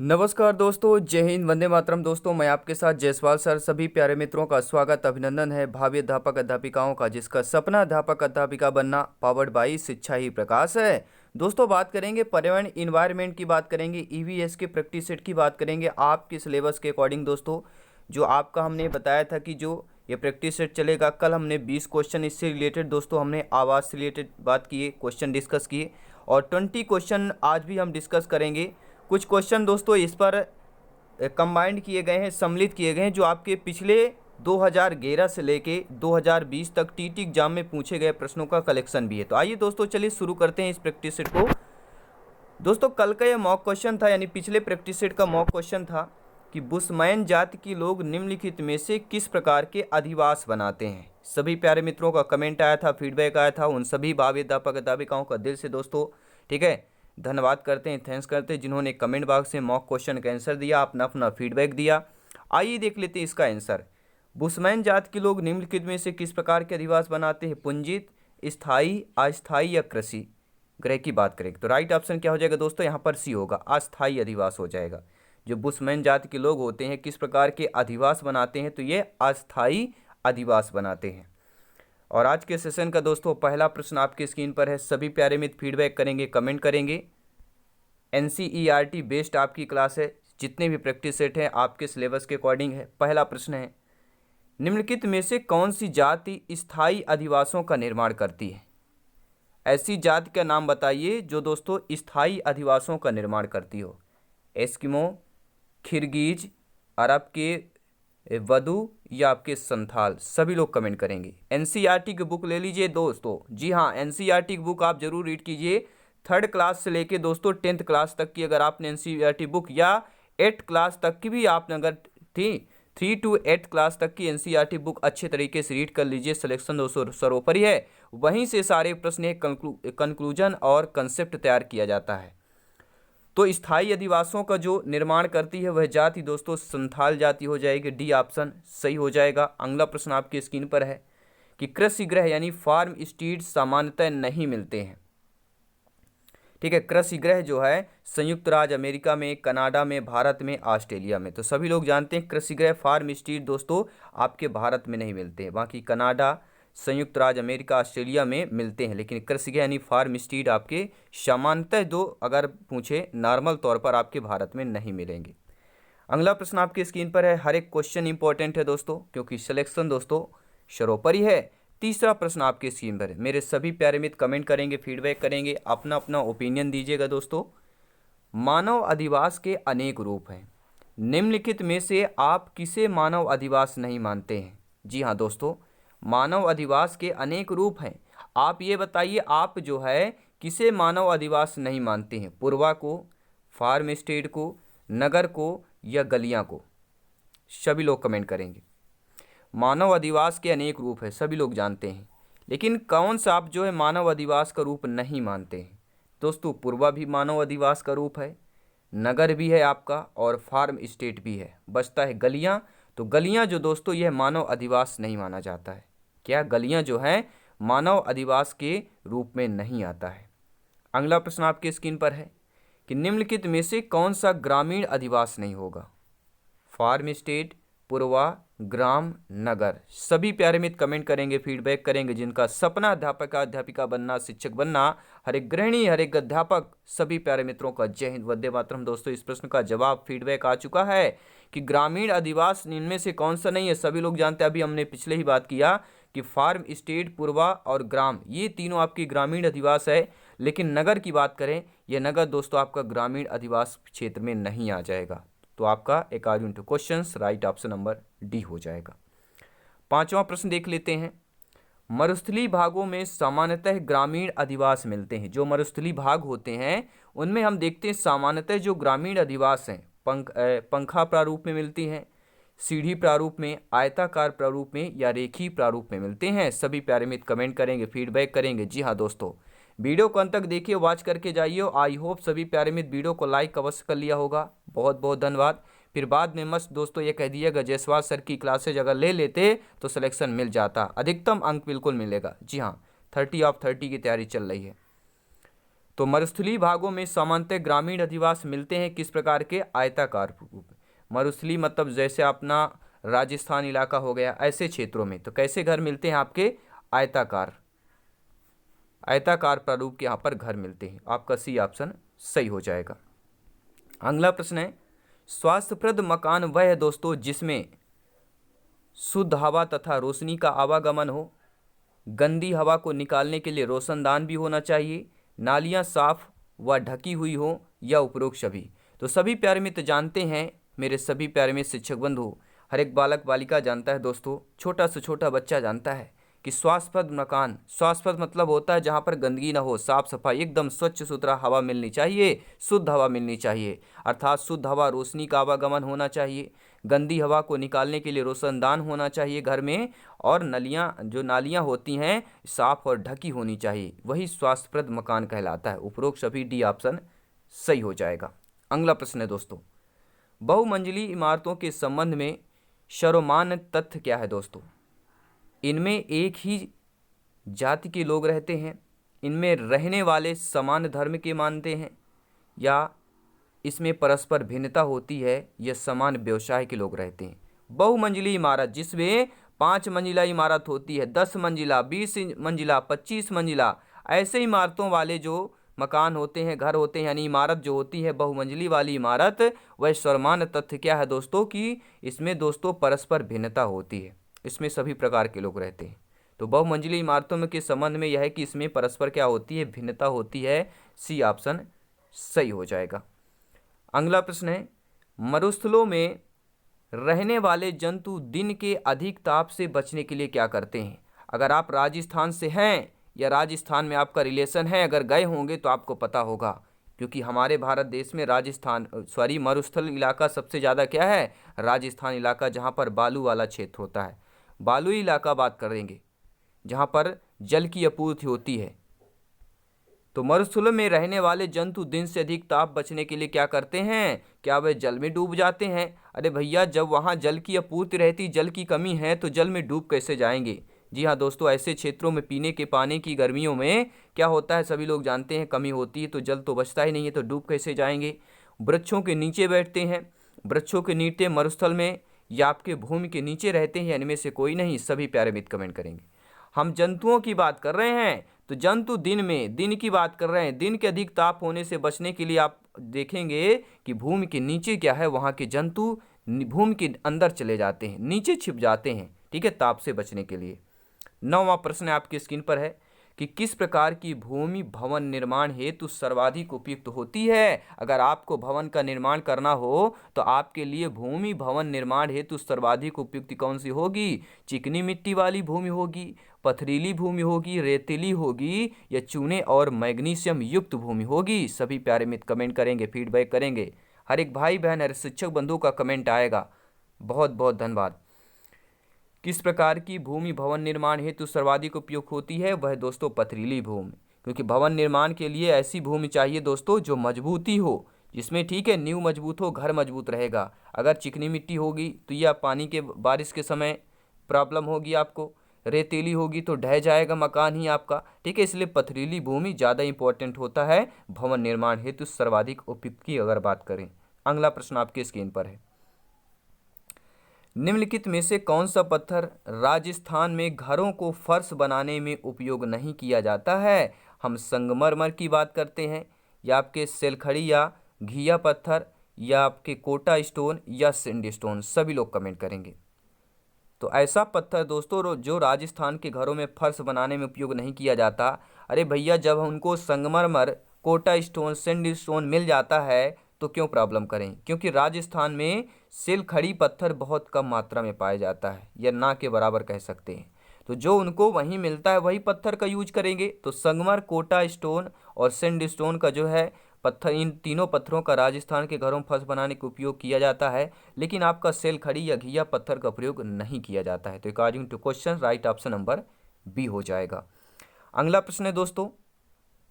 नमस्कार दोस्तों, जय हिंद, वंदे मातरम। दोस्तों, मैं आपके साथ जायसवाल सर। सभी प्यारे मित्रों का स्वागत अभिनंदन है भावी अध्यापक अध्यापिकाओं का, जिसका सपना अध्यापक अध्यापिका बनना, पावर्ड बाई शिक्षा ही प्रकाश है। दोस्तों, बात करेंगे पर्यावरण इन्वायरमेंट की, बात करेंगे ईवीएस के प्रैक्टिस सेट की, बात करेंगे आपके सिलेबस के अकॉर्डिंग। दोस्तों, जो आपका हमने बताया था कि जो ये प्रैक्टिस सेट चलेगा, कल हमने 20 क्वेश्चन इससे रिलेटेड दोस्तों हमने आवाज़ से रिलेटेड बात किए, क्वेश्चन डिस्कस किए, और 20 क्वेश्चन आज भी हम डिस्कस करेंगे। कुछ क्वेश्चन दोस्तों इस पर कंबाइंड किए गए हैं, सम्मिलित किए गए हैं, जो आपके पिछले 2011 से लेके 2020 तक टीटी एग्जाम में पूछे गए प्रश्नों का कलेक्शन भी है। तो आइए दोस्तों, चलिए शुरू करते हैं इस प्रैक्टिस सेट को। दोस्तों, कल का यह मॉक क्वेश्चन था, यानी पिछले प्रैक्टिस सेट का मॉक क्वेश्चन था कि बुशमैन जाति के लोग निम्नलिखित में से किस प्रकार के अधिवास बनाते हैं। सभी प्यारे मित्रों का कमेंट आया था, फीडबैक आया था, उन सभी भावी अध्यापक अध्यापिकाओं का दिल से दोस्तों, ठीक है, धन्यवाद करते हैं, थैंक्स करते हैं जिन्होंने कमेंट बॉक्स में मॉक क्वेश्चन का आंसर दिया, अपना अपना फीडबैक दिया। आइए देख लेते हैं इसका आंसर। बुशमैन जाति के लोग निम्नलिखित में से किस प्रकार के अधिवास बनाते हैं? पुंजित, स्थायी, अस्थायी या कृषि गृह की बात करें तो राइट ऑप्शन क्या हो जाएगा दोस्तों? यहाँ पर सी होगा, अस्थायी अधिवास हो जाएगा। जो बुशमैन जाति के लोग होते हैं किस प्रकार के अधिवास बनाते हैं? तो ये अस्थायी अधिवास बनाते हैं। और आज के सेशन का दोस्तों पहला प्रश्न आपके स्क्रीन पर है। सभी प्यारे मित्र फीडबैक करेंगे, कमेंट करेंगे। एनसीईआरटी बेस्ड आपकी क्लास है, जितने भी प्रैक्टिस सेट हैं आपके सिलेबस के अकॉर्डिंग है। पहला प्रश्न है, निम्नलिखित में से कौन सी जाति स्थायी अधिवासों का निर्माण करती है? ऐसी जाति का नाम बताइए जो दोस्तों स्थायी अधिवासों का निर्माण करती हो। एस्किमो, खिरगीज, अरब के वदू या आपके संथाल। सभी लोग कमेंट करेंगे। एनसीईआरटी की बुक ले लीजिए दोस्तों। जी हाँ, एनसीईआरटी की बुक आप जरूर रीड कीजिए। 3rd क्लास से लेके दोस्तों 10th क्लास तक की अगर आपने एनसीईआरटी बुक, या 8th क्लास तक की भी आपने अगर थी, 3 to 8 क्लास तक की एनसीईआरटी बुक अच्छे तरीके से रीड कर लीजिए। सिलेक्शन दोस्तों सर्वोपरि है, वहीं से सारे प्रश्न कंक्लूजन और कंसेप्ट तैयार किया जाता है। तो स्थायी अधिवासों का जो निर्माण करती है वह जाति दोस्तों संथाल जाति हो जाएगी। डी ऑप्शन सही हो जाएगा। अगला प्रश्न आपकी स्क्रीन पर है कि कृषि गृह यानी फार्म स्टेट सामान्यतः नहीं मिलते हैं। ठीक है, कृषि गृह जो है संयुक्त राज्य अमेरिका में, कनाडा में, भारत में, ऑस्ट्रेलिया में। तो सभी लोग जानते हैं कृषि गृह फार्म स्टेट दोस्तों आपके भारत में नहीं मिलते हैं, बाकी कनाडा, संयुक्त राज्य अमेरिका, ऑस्ट्रेलिया में मिलते हैं। लेकिन कृषि गृह यानी फार्म स्टेट आपके सामान्यतः दो अगर पूछे नॉर्मल तौर पर आपके भारत में नहीं मिलेंगे। अगला प्रश्न आपकी स्क्रीन पर है। हर एक क्वेश्चन इंपॉर्टेंट है दोस्तों, क्योंकि सिलेक्शन दोस्तों सर्वोपरि है। तीसरा प्रश्न आपके स्क्रीन पर है। मेरे सभी प्यारे मित्र कमेंट करेंगे, फीडबैक करेंगे, अपना अपना ओपिनियन दीजिएगा दोस्तों। मानव अधिवास के अनेक रूप हैं, निम्नलिखित में से आप किसे मानव अधिवास नहीं मानते हैं? जी हाँ दोस्तों, मानव अधिवास के अनेक रूप हैं। आप ये बताइए, आप जो है किसे मानव अधिवास नहीं मानते हैं? पुरवा को, फार्म स्टेट को, नगर को या गलियां को? सभी लोग कमेंट करेंगे। मानव अधिवास के अनेक रूप है, सभी लोग जानते हैं, लेकिन कौन सा आप जो है मानव अधिवास का रूप नहीं मानते हैं? दोस्तों, पुरवा भी मानव अधिवास का रूप है, नगर भी है आपका, और फार्म स्टेट भी है। बचता है गलियां। तो गलियां जो दोस्तों यह मानव अधिवास नहीं माना जाता है। क्या गलियां जो है मानव अधिवास के रूप में नहीं आता है? अगला प्रश्न आपके स्क्रीन पर है कि निम्नलिखित में से कौन सा ग्रामीण अधिवास नहीं होगा? फार्म स्टेट, पुरवा, ग्राम, नगर। सभी प्यारे मित्र कमेंट करेंगे, फीडबैक करेंगे। जिनका सपना अध्यापक अध्यापिका बनना, शिक्षक बनना, हर एक गृहिणी, हर एक अध्यापक, सभी प्यारे मित्रों का जय हिंद, वंदे मातरम। दोस्तों, इस प्रश्न का जवाब फीडबैक आ चुका है कि ग्रामीण अधिवास इनमें से कौन सा नहीं है। सभी लोग जानते हैं, अभी हमने पिछले ही बात किया कि फार्म स्टेट, पुरवा और ग्राम, ये तीनों आपकी ग्रामीण अधिवास है। लेकिन नगर की बात करें, यह नगर दोस्तों आपका ग्रामीण अधिवास क्षेत्र में नहीं आ जाएगा। तो आपका according two questions right option number D हो जाएगा। पांचवा प्रश्न देख लेते हैं। मरुस्थलीय भागों में सामान्यतः ग्रामीण अधिवास मिलते हैं। जो मरुस्थलीय भाग होते हैं उनमें हम देखते हैं सामान्यतः जो ग्रामीण अधिवास हैं पंखा प्रारूप में मिलती हैं, सीढ़ी प्रारूप में, आयताकार प्रारूप में या रेखीय प्रारूप में मिलते हैं। सभी प्यारे मित्र कमेंट करेंगे, फीडबैक करेंगे। जी हाँ दोस्तों, वीडियो को अंत तक देखिए, वॉच करके जाइए। आई होप सभी प्यारे मित्र वीडियो को लाइक अवश्य कर लिया होगा। बहुत बहुत धन्यवाद। फिर बाद में मस्त दोस्तों ये कह दिएगा जायसवाल सर की क्लासेज अगर ले लेते तो सिलेक्शन मिल जाता, अधिकतम अंक बिल्कुल मिलेगा। जी हाँ, 30 ऑफ 30 की तैयारी चल रही है। तो मरुस्थलीय भागों में सामान्यतः ग्रामीण अधिवास मिलते हैं किस प्रकार के? आयताकार रूप में। मरुस्थलीय मतलब जैसे अपना राजस्थान इलाका हो गया, ऐसे क्षेत्रों में तो कैसे घर मिलते हैं आपके? आयताकार, आयताकार प्रारूप के यहाँ पर घर मिलते हैं। आपका सी ऑप्शन सही हो जाएगा। अगला प्रश्न है, स्वास्थ्यप्रद मकान वह है दोस्तों जिसमें शुद्ध हवा तथा रोशनी का आवागमन हो, गंदी हवा को निकालने के लिए रोशनदान भी होना चाहिए, नालियाँ साफ व ढकी हुई हो, या उपरोक्त सभी। तो सभी प्यारे मित्र जानते हैं, मेरे सभी प्यारे मित्र शिक्षक बंधु, हर एक बालक बालिका जानता है दोस्तों, छोटा से छोटा बच्चा जानता है कि स्वास्थ्यप्रद मकान, स्वास्थ्यप्रद मतलब होता है जहाँ पर गंदगी ना हो, साफ सफाई, एकदम स्वच्छ सुथरा हवा मिलनी चाहिए, शुद्ध हवा मिलनी चाहिए, अर्थात शुद्ध हवा, रोशनी का आवागमन होना चाहिए, गंदी हवा को निकालने के लिए रोशनदान होना चाहिए घर में, और नालियाँ होती हैं साफ और ढकी होनी चाहिए, वही स्वास्थ्यप्रद मकान कहलाता है। उपरोक्त सभी डी ऑप्शन सही हो जाएगा। अगला प्रश्न है दोस्तों, बहुमंजिली इमारतों के संबंध में सर्वमान्य तथ्य क्या है दोस्तों? इनमें एक ही जाति के लोग रहते हैं, इनमें रहने वाले समान धर्म के मानते हैं, या इसमें परस्पर भिन्नता होती है, या समान व्यवसाय के लोग रहते हैं। बहुमंजिली इमारत जिसमें 5 मंजिला इमारत होती है, 10 मंजिला, 20 मंजिला, 25 मंजिला, ऐसे इमारतों वाले जो मकान होते हैं, घर होते हैं, यानी इमारत जो होती है बहुमंजिली वाली इमारत, वह सर्वमान्य तथ्य क्या है दोस्तों कि इसमें दोस्तों परस्पर भिन्नता होती है, इसमें सभी प्रकार के लोग रहते हैं। तो बहुमंजिली इमारतों में के संबंध में यह है कि इसमें परस्पर क्या होती है? भिन्नता होती है। सी ऑप्शन सही हो जाएगा। अगला प्रश्न है, मरुस्थलों में रहने वाले जंतु दिन के अधिक ताप से बचने के लिए क्या करते हैं? अगर आप राजस्थान से हैं या राजस्थान में आपका रिलेशन है, अगर गए होंगे तो आपको पता होगा, क्योंकि हमारे भारत देश में मरुस्थल इलाका सबसे ज़्यादा क्या है? राजस्थान इलाका, जहाँ पर बालू वाला क्षेत्र होता है, बालुई इलाका बात करेंगे, जहाँ पर जल की आपूर्ति होती है। तो मरुस्थलों में रहने वाले जंतु दिन से अधिक ताप बचने के लिए क्या करते हैं? क्या वे जल में डूब जाते हैं? अरे भैया, जब वहाँ जल की आपूर्ति रहती, जल की कमी है, तो जल में डूब कैसे जाएंगे? जी हाँ दोस्तों, ऐसे क्षेत्रों में पीने के पानी की गर्मियों में क्या होता है, सभी लोग जानते हैं, कमी होती है, तो जल तो बचता ही नहीं है, तो डूब कैसे जाएंगे? वृक्षों के नीचे बैठते हैं, वृक्षों के नीचे मरुस्थल में, या आपके भूमि के नीचे रहते हैं, इनमें से कोई नहीं। सभी प्यारे मित्र कमेंट करेंगे। हम जंतुओं की बात कर रहे हैं, तो जंतु दिन की बात कर रहे हैं, दिन के अधिक ताप होने से बचने के लिए आप देखेंगे कि भूमि के नीचे क्या है, वहाँ के जंतु भूमि के अंदर चले जाते हैं, नीचे छिप जाते हैं, ठीक है, ताप से बचने के लिए। 9वां प्रश्न आपकी स्क्रीन पर है कि किस प्रकार की भूमि भवन निर्माण हेतु सर्वाधिक उपयुक्त होती है? अगर आपको भवन का निर्माण करना हो तो आपके लिए भूमि भवन निर्माण हेतु सर्वाधिक उपयुक्त कौन सी होगी? चिकनी मिट्टी वाली भूमि होगी, पथरीली भूमि होगी, रेतीली होगी, या चूने और मैग्नीशियम युक्त भूमि होगी? सभी प्यारे मित्र कमेंट करेंगे, फीडबैक करेंगे। हर एक भाई बहन, हर शिक्षक बंधु का कमेंट आएगा। बहुत बहुत धन्यवाद। किस प्रकार की भूमि भवन निर्माण हेतु सर्वाधिक उपयुक्त होती है? वह दोस्तों पथरीली भूमि, क्योंकि भवन निर्माण के लिए ऐसी भूमि चाहिए दोस्तों जो मजबूती हो, जिसमें ठीक है नींव मजबूत हो, घर मजबूत रहेगा। अगर चिकनी मिट्टी होगी तो यह पानी के बारिश के समय प्रॉब्लम होगी आपको, रेतीली होगी तो ढह जाएगा मकान ही आपका, ठीक है, इसलिए पथरीली भूमि ज़्यादा इंपॉर्टेंट होता है भवन निर्माण हेतु सर्वाधिक उपयुक्त की अगर बात करें। अगला प्रश्न आपके स्क्रीन पर है, निम्नलिखित में से कौन सा पत्थर राजस्थान में घरों को फर्श बनाने में उपयोग नहीं किया जाता है? हम संगमरमर की बात करते हैं, या आपके सेलखड़ी या घिया पत्थर, या आपके कोटा स्टोन, या सिंडी स्टोन? सभी लोग कमेंट करेंगे। तो ऐसा पत्थर दोस्तों जो राजस्थान के घरों में फर्श बनाने में उपयोग नहीं किया जाता, अरे भैया, जब उनको संगमरमर, कोटा स्टोन, सिंडी स्टोन मिल जाता है तो क्यों प्रॉब्लम करें? क्योंकि राजस्थान में सिलखड़ी पत्थर बहुत कम मात्रा में पाया जाता है, या ना के बराबर कह सकते हैं। तो जो उनको वहीं मिलता है वही पत्थर का यूज करेंगे। तो संगमर, कोटा स्टोन और सिंड स्टोन का जो है पत्थर, इन तीनों पत्थरों का राजस्थान के घरों में फर्श बनाने का उपयोग किया जाता है, लेकिन आपका सेलखड़ी या घिया पत्थर का प्रयोग नहीं किया जाता है। तो according to question right option number B हो जाएगा। अगला प्रश्न है दोस्तों,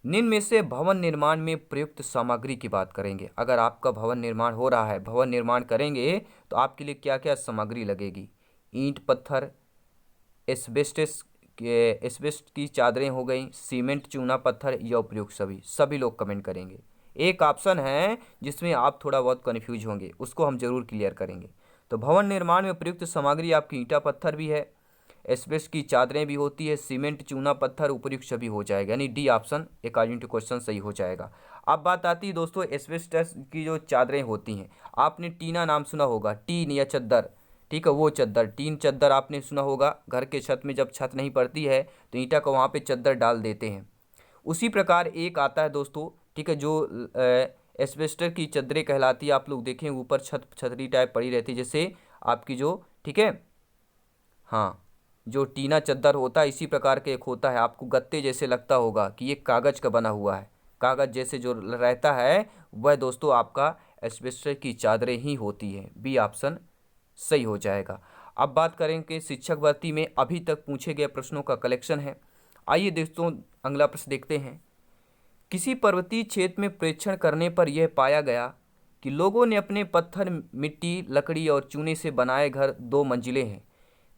निम्न में से भवन निर्माण में प्रयुक्त सामग्री की बात करेंगे। अगर आपका भवन निर्माण हो रहा है, भवन निर्माण करेंगे तो आपके लिए क्या क्या सामग्री लगेगी? ईंट, पत्थर, एस्बेस्टस एस्बेस्टस की चादरें हो गई, सीमेंट, चूना पत्थर या उपयुक्त सभी लोग कमेंट करेंगे। एक ऑप्शन है जिसमें आप थोड़ा बहुत कन्फ्यूज होंगे, उसको हम जरूर क्लियर करेंगे। तो भवन निर्माण में उपयुक्त सामग्री आपकी ईंटा पत्थर भी है, एस्बेस्टस की चादरें भी होती है, सीमेंट, चूना पत्थर, उपयुक्त सभी हो जाएगा, यानी D option according to question सही हो जाएगा। अब बात आती है दोस्तों एस्बेस्टस की जो चादरें होती हैं, आपने टीना नाम सुना होगा, टीन या चद्दर, ठीक है, वो चद्दर, टीन चद्दर आपने सुना होगा। घर के छत में जब छत नहीं पड़ती है तो ईंटा को वहाँ पे चद्दर डाल देते हैं। उसी प्रकार एक आता है दोस्तों, ठीक है, जो एस्बेस्टर की चद्दरें कहलाती है। आप लोग देखें ऊपर छतरी टाइप पड़ी रहती है, जैसे आपकी जो, ठीक है, हाँ, जो टीना चद्दर होता है इसी प्रकार के एक होता है, आपको गत्ते जैसे लगता होगा कि ये कागज़ का बना हुआ है, कागज़ जैसे जो रहता है वह दोस्तों आपका एस्बेस्टर की चादरें ही होती हैं। बी ऑप्शन सही हो जाएगा। अब बात करें कि शिक्षक भर्ती में अभी तक पूछे गए प्रश्नों का कलेक्शन है। आइए दोस्तों अगला प्रश्न देखते हैं। किसी पर्वतीय क्षेत्र में प्रेक्षण करने पर यह पाया गया कि लोगों ने अपने पत्थर, मिट्टी, लकड़ी और चूने से बनाए घर 2 मंजिलें हैं।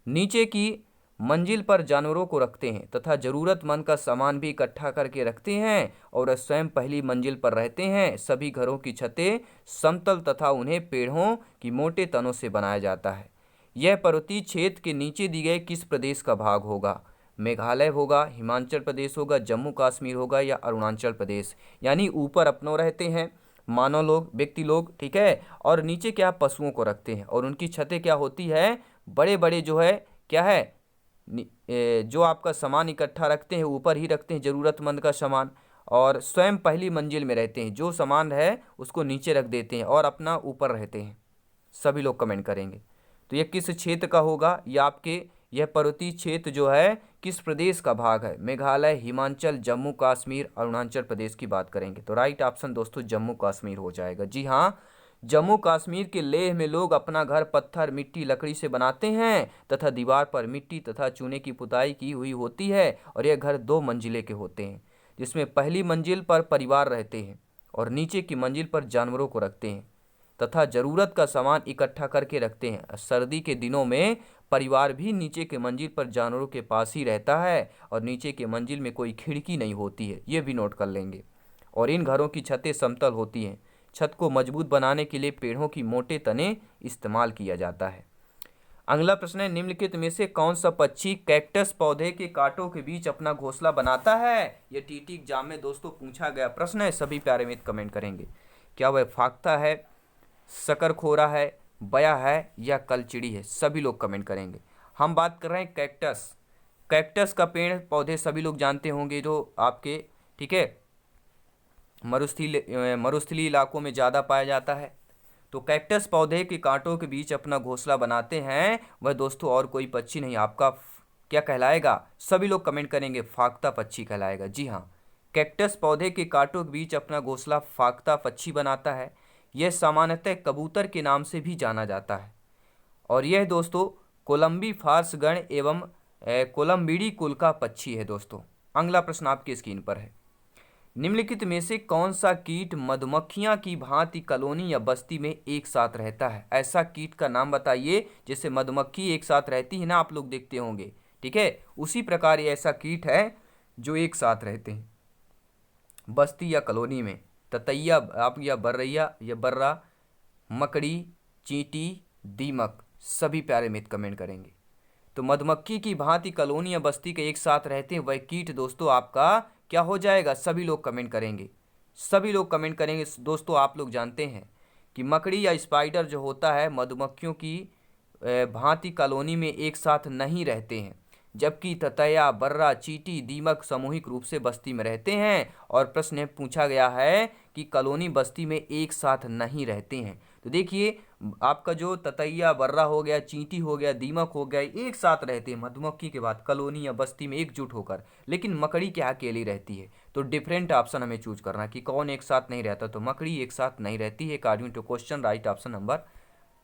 नीचे की मंजिल पर जानवरों को रखते हैं तथा ज़रूरतमंद का सामान भी इकट्ठा करके रखते हैं और स्वयं पहली मंजिल पर रहते हैं। सभी घरों की छतें समतल तथा उन्हें पेड़ों की मोटे तनों से बनाया जाता है। यह पर्वतीय क्षेत्र के नीचे दी गए किस प्रदेश का भाग होगा? मेघालय होगा, हिमाचल प्रदेश होगा, जम्मू कश्मीर होगा या अरुणाचल प्रदेश। यानी ऊपर अपनों रहते हैं मानव लोग, व्यक्ति लोग, ठीक है, और नीचे क्या पशुओं को रखते हैं और उनकी छतें क्या होती है, बड़े बड़े जो है क्या है, जो आपका सामान इकट्ठा रखते हैं ऊपर ही रखते हैं, ज़रूरतमंद का सामान, और स्वयं पहली मंजिल में रहते हैं, जो सामान है उसको नीचे रख देते हैं और अपना ऊपर रहते हैं। सभी लोग कमेंट करेंगे। तो ये किस क्षेत्र का होगा? या आपके यह पर्वतीय क्षेत्र जो है किस प्रदेश का भाग है? मेघालय, हिमाचल, जम्मू कश्मीर, अरुणाचल प्रदेश की बात करेंगे तो राइट ऑप्शन दोस्तों जम्मू कश्मीर हो जाएगा। जी हाँ, जम्मू कश्मीर के लेह में लोग अपना घर पत्थर, मिट्टी, लकड़ी से बनाते हैं तथा दीवार पर मिट्टी तथा चूने की पुताई की हुई होती है और यह घर 2 मंजिले के होते हैं, जिसमें पहली मंजिल पर परिवार रहते हैं और नीचे की मंजिल पर जानवरों को रखते हैं तथा ज़रूरत का सामान इकट्ठा करके रखते हैं। सर्दी के दिनों में परिवार भी नीचे के मंजिल पर जानवरों के पास ही रहता है और नीचे के मंजिल में कोई खिड़की नहीं होती है, ये भी नोट कर लेंगे। और इन घरों की छतें समतल होती हैं। छत को मजबूत बनाने के लिए पेड़ों की मोटे तने इस्तेमाल किया जाता है। अगला प्रश्न है, निम्नलिखित में से कौन सा पक्षी कैक्टस पौधे के कांटों के बीच अपना घोंसला बनाता है? यह टीटी एग्जाम में दोस्तों पूछा गया प्रश्न है। सभी प्यारे मित्र कमेंट करेंगे। क्या वह फाख्ता है, शकरखोरा है, बया है या कलचिड़ी है? सभी लोग कमेंट करेंगे। हम बात कर रहे हैं कैक्टस। कैक्टस का पेड़ पौधे सभी लोग जानते होंगे, जो आपके, ठीक है, मरुस्थलीय इलाकों में ज़्यादा पाया जाता है। तो कैक्टस पौधे के कांटों के बीच अपना घोंसला बनाते हैं वह दोस्तों और कोई पक्षी नहीं, आपका क्या कहलाएगा? सभी लोग कमेंट करेंगे, फाख्ता पक्षी कहलाएगा। जी हाँ, कैक्टस पौधे के कांटों के बीच अपना घोंसला फाख्ता पक्षी बनाता है। यह सामान्यतः कबूतर के नाम से भी जाना जाता है और यह दोस्तों कोलंबी फार्स गण एवं कोलंबिडी कुल का पक्षी है दोस्तों। अगला प्रश्न आपकी स्क्रीन पर है। निम्नलिखित में से कौन सा कीट मधुमक्खियां की भांति कॉलोनी या बस्ती में एक साथ रहता है? ऐसा कीट का नाम बताइए। जैसे मधुमक्खी एक साथ रहती है ना, आप लोग देखते होंगे, ठीक है, उसी प्रकार ये ऐसा कीट है जो एक साथ रहते हैं बस्ती या कॉलोनी में। ततैया आप या बर्रैया या बर्रा, मकड़ी, चींटी, दीमक। सभी प्यारे मित्र कमेंट करेंगे। तो मधुमक्खी की भांति कॉलोनी या बस्ती के एक साथ रहते हैं वह कीट दोस्तों आपका क्या हो जाएगा? सभी लोग कमेंट करेंगे। सभी लोग कमेंट करेंगे। दोस्तों आप लोग जानते हैं कि मकड़ी या स्पाइडर जो होता है मधुमक्खियों की भांति कॉलोनी में एक साथ नहीं रहते हैं, जबकि ततैया, बर्रा, चींटी, दीमक सामूहिक रूप से बस्ती में रहते हैं। और प्रश्न पूछा गया है कि कॉलोनी बस्ती में एक साथ नहीं रहते हैं। तो देखिए आपका जो ततैया, बर्रा हो गया, चींटी हो गया, दीमक हो गया, एक साथ रहते हैं मधुमक्खी के बाद कॉलोनी या बस्ती में एकजुट होकर, लेकिन मकड़ी क्या अकेली रहती है? तो डिफरेंट ऑप्शन हमें चूज करना कि कौन एक साथ नहीं रहता। तो मकड़ी एक साथ नहीं रहती है। According to question right option number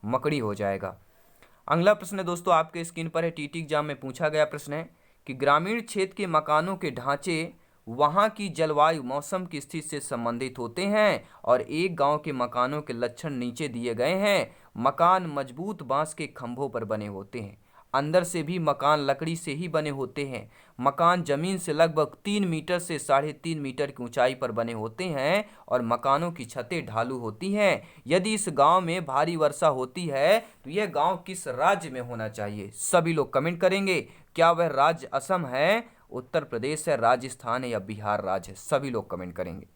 मकड़ी हो जाएगा। अगला प्रश्न है दोस्तों आपके स्क्रीन पर है, टीटी एग्जाम में पूछा गया प्रश्न है कि ग्रामीण क्षेत्र के मकानों के ढांचे वहाँ की जलवायु, मौसम की स्थिति से संबंधित होते हैं और एक गांव के मकानों के लक्षण नीचे दिए गए हैं। मकान मजबूत बांस के खंभों पर बने होते हैं। अंदर से भी मकान लकड़ी से ही बने होते हैं। मकान जमीन से लगभग 3 मीटर से 3.5 मीटर की ऊंचाई पर बने होते हैं और मकानों की छतें ढालू होती हैं। यदि इस गांव में भारी वर्षा होती है तो यह गांव किस राज्य में होना चाहिए? सभी लोग कमेंट करेंगे। क्या वह राज्य असम है, उत्तर प्रदेश है, राजस्थान है या बिहार राज्य है? सभी लोग कमेंट करेंगे।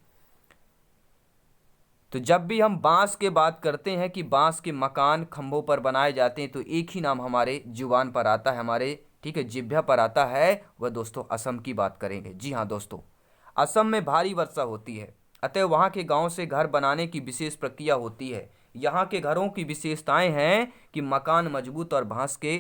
तो जब भी हम बांस के बात करते हैं कि बांस के मकान खंभों पर बनाए जाते हैं तो एक ही नाम हमारे जुबान पर आता है, हमारे ठीक है जिह्वा पर आता है, वह दोस्तों असम की बात करेंगे। जी हाँ दोस्तों, असम में भारी वर्षा होती है, अतः वहाँ के गांव से घर बनाने की विशेष प्रक्रिया होती है। यहाँ के घरों की विशेषताएं हैं कि मकान मजबूत और बांस के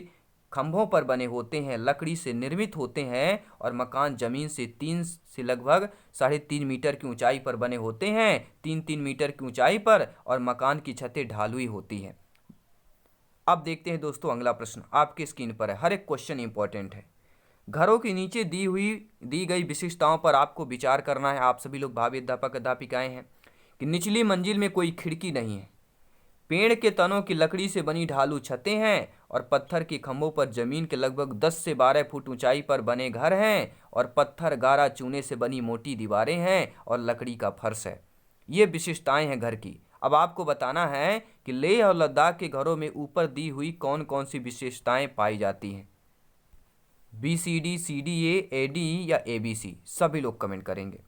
खंभों पर बने होते हैं, लकड़ी से निर्मित होते हैं और मकान जमीन से 3 से लगभग 3.5 मीटर की ऊंचाई पर बने होते हैं, 3-3 मीटर की ऊंचाई पर, और मकान की छतें ढालुई होती हैं। अब देखते हैं दोस्तों अगला प्रश्न आपके स्क्रीन पर है, हर एक क्वेश्चन इंपॉर्टेंट है। घरों के नीचे दी गई विशिष्टताओं पर आपको विचार करना है। आप सभी लोग भावी अध्यापक अध्यापिकाएं हैं कि निचली मंजिल में कोई खिड़की नहीं है, पेड़ के तनों की लकड़ी से बनी ढालू छतें हैं और पत्थर के खंभों पर जमीन के लगभग 10 से 12 फुट ऊंचाई पर बने घर हैं और पत्थर गारा चूने से बनी मोटी दीवारें हैं और लकड़ी का फर्श है। ये विशेषताएं हैं घर की। अब आपको बताना है कि लेह और लद्दाख के घरों में ऊपर दी हुई कौन कौन सी विशेषताएं पाई जाती हैं? BCD, CDA, AD या ABC? सभी लोग कमेंट करेंगे।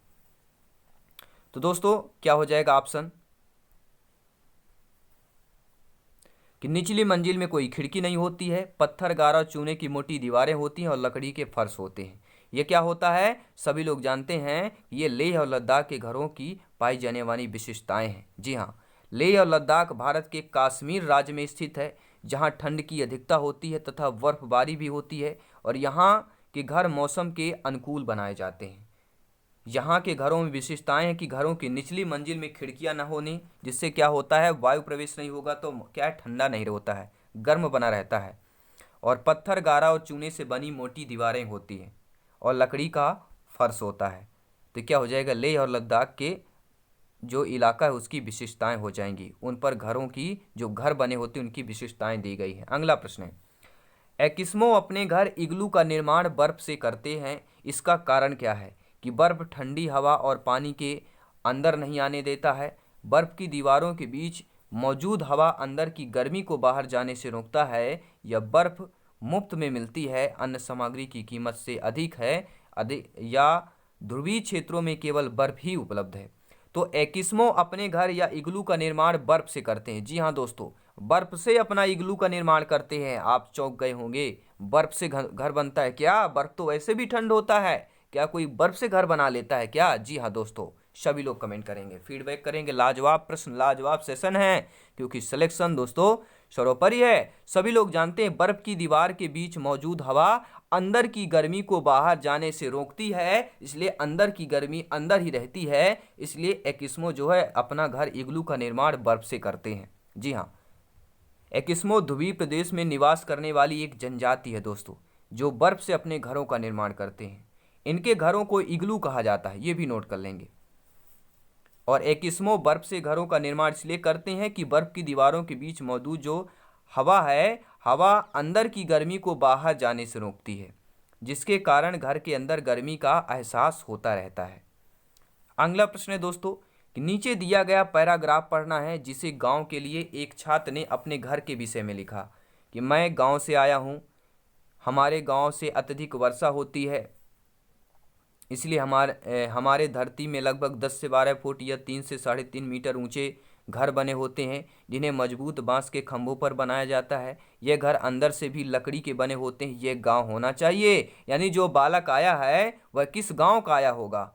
तो दोस्तों क्या हो जाएगा ऑप्शन कि निचली मंजिल में कोई खिड़की नहीं होती है, पत्थर गारा चूने की मोटी दीवारें होती हैं और लकड़ी के फर्श होते हैं। ये क्या होता है? सभी लोग जानते हैं ये लेह और लद्दाख के घरों की पाई जाने वाली विशेषताएं हैं। जी हाँ, लेह और लद्दाख भारत के कश्मीर राज्य में स्थित है, जहाँ ठंड की अधिकता होती है तथा बर्फबारी भी होती है और यहाँ के घर मौसम के अनुकूल बनाए जाते हैं। यहाँ के घरों में विशेषताएं हैं कि घरों की निचली मंजिल में खिड़कियां न होनी, जिससे क्या होता है वायु प्रवेश नहीं होगा तो क्या है, ठंडा नहीं होता है, गर्म बना रहता है। और पत्थर गारा और चूने से बनी मोटी दीवारें होती हैं और लकड़ी का फर्श होता है। तो क्या हो जाएगा, लेह और लद्दाख के जो इलाका है उसकी विशेषताएं हो जाएंगी, उन पर घरों की जो घर बने होते हैं उनकी विशेषताएं दी गई हैं। अगला प्रश्न है, एस्किमो अपने घर इग्लू का निर्माण बर्फ से करते हैं, इसका कारण क्या है? कि बर्फ ठंडी हवा और पानी के अंदर नहीं आने देता है, बर्फ की दीवारों के बीच मौजूद हवा अंदर की गर्मी को बाहर जाने से रोकता है, या बर्फ मुफ्त में मिलती है, अन्य सामग्री की कीमत से अधिक है, या ध्रुवीय क्षेत्रों में केवल बर्फ ही उपलब्ध है। तो एस्किमो अपने घर या इग्लू का निर्माण बर्फ से करते हैं। जी हाँ दोस्तों, बर्फ से अपना इग्लू का निर्माण करते हैं। आप चौंक गए होंगे, बर्फ से घर बनता है क्या? बर्फ तो वैसे भी ठंड होता है, क्या कोई बर्फ से घर बना लेता है क्या? जी हाँ दोस्तों, सभी लोग कमेंट करेंगे, फीडबैक करेंगे। लाजवाब प्रश्न, लाजवाब सेशन है, क्योंकि सिलेक्शन दोस्तों सर्वोपरि है। सभी लोग जानते हैं बर्फ की दीवार के बीच मौजूद हवा अंदर की गर्मी को बाहर जाने से रोकती है, इसलिए अंदर की गर्मी अंदर ही रहती है, इसलिए एस्किमो जो है अपना घर इग्लू का निर्माण बर्फ से करते हैं। जी हाँ, एस्किमो ध्रुवीय प्रदेश में निवास करने वाली एक जनजाति है दोस्तों, जो बर्फ से अपने घरों का निर्माण करते हैं। इनके घरों को इग्लू कहा जाता है, ये भी नोट कर लेंगे। और एस्किमो बर्फ से घरों का निर्माण इसलिए करते हैं कि बर्फ की दीवारों के बीच मौजूद जो हवा है, हवा अंदर की गर्मी को बाहर जाने से रोकती है, जिसके कारण घर के अंदर गर्मी का एहसास होता रहता है। अगला प्रश्न है दोस्तों कि नीचे दिया गया पैराग्राफ पढ़ना है, जिसे गांव के लिए एक छात्र ने अपने घर के विषय में लिखा कि मैं गांव से आया हूं, हमारे गांव से अत्यधिक वर्षा होती है, इसलिए हमारे धरती में लगभग 10 से 12 फुट या 3 से 3.5 मीटर ऊंचे घर बने होते हैं, जिन्हें मजबूत बांस के खंभों पर बनाया जाता है। यह घर अंदर से भी लकड़ी के बने होते हैं। यह गांव होना चाहिए, यानी जो बालक आया है वह किस गांव का आया होगा?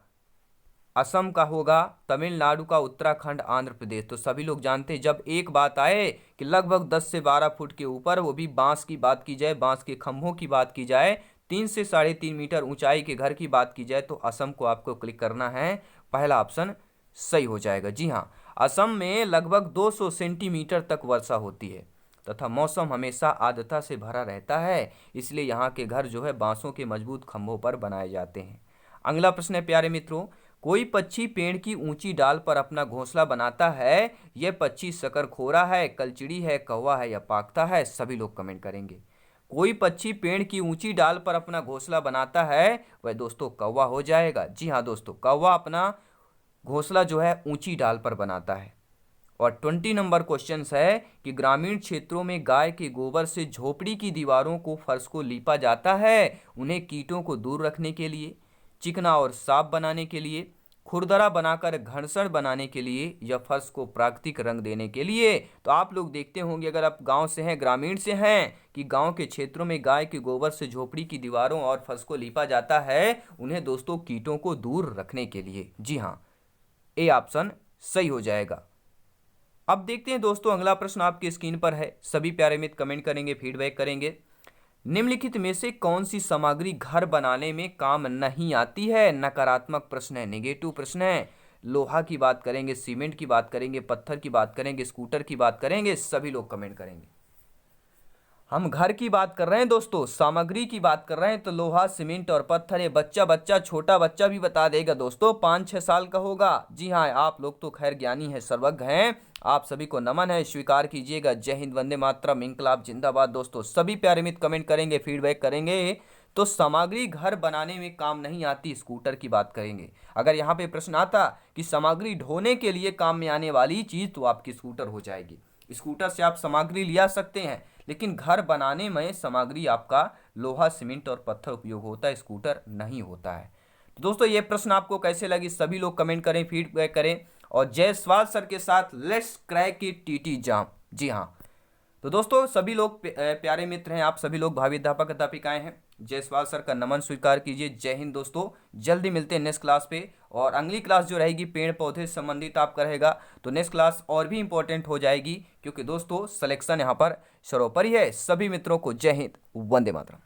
असम का होगा, तमिलनाडु का, उत्तराखंड, आंध्र प्रदेश। तो सभी लोग जानते हैं जब एक बात आए कि लगभग 10 से 12 फुट के ऊपर, वो भी बांस की बात की जाए, बांस के खंभों की बात की जाए, 3 से 3.5 मीटर ऊंचाई के घर की बात की जाए, तो असम को आपको क्लिक करना है। पहला ऑप्शन सही हो जाएगा। जी हाँ, असम में लगभग 200 सेंटीमीटर तक वर्षा होती है तथा मौसम हमेशा आर्द्रता से भरा रहता है, इसलिए यहाँ के घर जो है बांसों के मजबूत खंभों पर बनाए जाते हैं। अगला प्रश्न है प्यारे मित्रों, कोई पक्षी पेड़ की ऊंची डाल पर अपना घोंसला बनाता है, यह पक्षी शकरखोरा है, कलचिड़ी है, कौवा है या पागता है? सभी लोग कमेंट करेंगे। कोई पक्षी पेड़ की ऊंची डाल पर अपना घोंसला बनाता है वह दोस्तों कौवा हो जाएगा। जी हाँ दोस्तों, कौवा अपना घोंसला जो है ऊंची डाल पर बनाता है। और 20 नंबर क्वेश्चन है कि ग्रामीण क्षेत्रों में गाय के गोबर से झोपड़ी की दीवारों को, फर्श को लीपा जाता है, उन्हें कीटों को दूर रखने के लिए, चिकना और साफ बनाने के लिए, खुरदरा बनाकर घर्षण बनाने के लिए, या फर्श को प्राकृतिक रंग देने के लिए। तो आप लोग देखते होंगे, अगर आप गांव से हैं, ग्रामीण से हैं, कि गांव के क्षेत्रों में गाय के गोबर से झोपड़ी की दीवारों और फर्श को लीपा जाता है, उन्हें दोस्तों कीटों को दूर रखने के लिए। जी हाँ, ए ऑप्शन सही हो जाएगा। अब देखते हैं दोस्तों, अगला प्रश्न आपकी स्क्रीन पर है। सभी प्यारे मित्र कमेंट करेंगे, फीडबैक करेंगे। निम्नलिखित में से कौन सी सामग्री घर बनाने में काम नहीं आती है? नकारात्मक प्रश्न है, नेगेटिव प्रश्न है। लोहा की बात करेंगे, सीमेंट की बात करेंगे, पत्थर की बात करेंगे, स्कूटर की बात करेंगे, सभी लोग कमेंट करेंगे। हम घर की बात कर रहे हैं दोस्तों, सामग्री की बात कर रहे हैं, तो लोहा, सीमेंट और पत्थर। ये बच्चा छोटा बच्चा भी बता देगा दोस्तों, 5-6 साल का होगा। जी हाँ, आप लोग तो खैर ज्ञानी हैं, सर्वज्ञ हैं, आप सभी को नमन है, स्वीकार कीजिएगा। जय हिंद, वंदे मातरम, इंकलाब जिंदाबाद। दोस्तों सभी प्यारे मित्र कमेंट करेंगे, फीडबैक करेंगे। तो सामग्री घर बनाने में काम नहीं आती, स्कूटर की बात करेंगे। अगर यहाँ पे प्रश्न आता कि सामग्री ढोने के लिए काम में आने वाली चीज, तो आपकी स्कूटर हो जाएगी। स्कूटर से आप सामग्री लिया सकते हैं, लेकिन घर बनाने में सामग्री आपका लोहा, सीमेंट और पत्थर उपयोग होता है, स्कूटर नहीं होता है। तो दोस्तों ये प्रश्न आपको कैसे लगी, सभी लोग कमेंट करें, फीडबैक करें। और जायसवाल सर के साथ let's crack it TT exam. जी हाँ, तो दोस्तों सभी लोग प्यारे मित्र हैं, आप सभी लोग भावी अध्यापक अध्यापिकाएं हैं, जायसवाल सर का नमन स्वीकार कीजिए। जय हिंद दोस्तों, जल्दी मिलते हैं नेक्स्ट क्लास पे। और अगली क्लास जो रहेगी पेड़ पौधे से संबंधित आपका रहेगा, तो नेक्स्ट क्लास और भी इंपॉर्टेंट हो जाएगी, क्योंकि दोस्तों सिलेक्शन यहाँ पर सर्वोपरि है। सभी मित्रों को जय हिंद, वंदे मातरम।